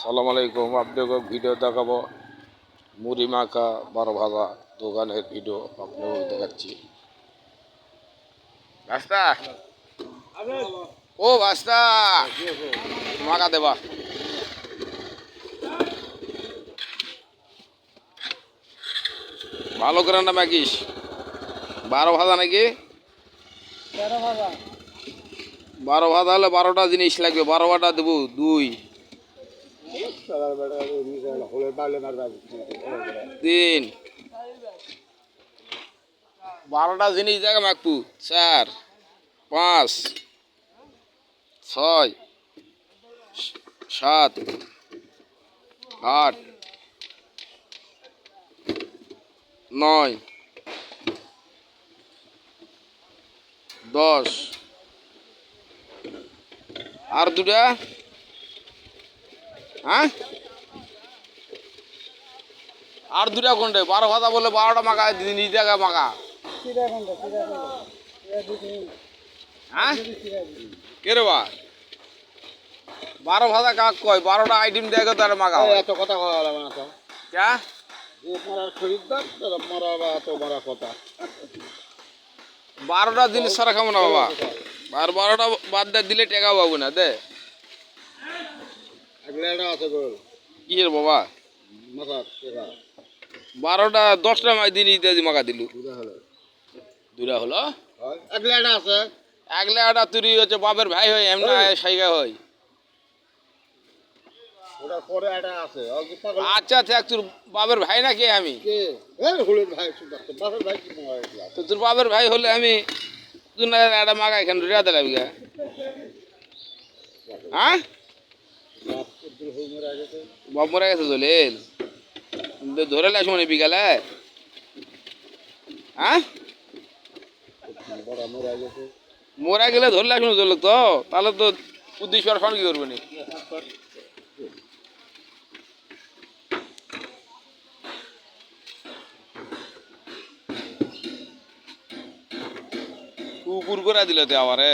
আসসালামু আলাইকুম। আপনাকে ভিডিও দেখাবো মুড়ি মাখা 12 ভাজা দোকানের ভিডিও আপনাকে দেখাচ্ছি। ভাস্তা ও ভাস্তা মাখা দেবা ভালো করে না মাখিস। 12 ভাজা নাকি 12 ভাজা হলে 12টা জিনিস লাগবে। 12টা দেবো দুই 3 12টা জিনিস দেখে মাখবু। 4 5 6 7 8 9 10 আর দুটা হ্যাঁ আর দুটা কোনটা 12 ভাজা বলে 12টা মাখা নিজ জায়গা মাখা হ্যাঁ কে রে বা 12 ভাজা কাক কয় 12টা আইটেম দেখো তার মাখা এত কথা কওয়া লাগবে না তো ক্যা যে মারার খরিদ্দার তারা মারা বা এত মারা কথা 12টা জিনিস সারা খাবো না বাবা। আর 12টা বাদ দিয়ে দিলে টেকা পাবো না দে। একটা আছে গোল কি রে বাবা মাথা টেকা 12টা 10টা মাই দিন ইত্যাদি মাখা দিলু দুটা হলো দুটা হলো একটা আছে একলা একটা তুই হচ্ছে বাপের ভাই হই এমনা সাইগা হই। ওটা পরে একটা আছে আচ্ছা থাক তোর বাপের ভাই নাকি আমি কে এই হলুদ ভাই সুন্দর বাপের ভাই কি মনে হয় তো তোর বাপের ভাই হলে আমি তুই না একটা মাখা এখানে রেয়াতে লাগবি গা হ্যাঁ বাপ মরে গেছে চলেন ধরে লাস মনে বিকালে হ্যাঁ মোরা গেলে ধরলে আসুন চলো তো তাহলে তো উদ্দেশ্য আর কি করবো নি কুকুর করে দিল তো আমারে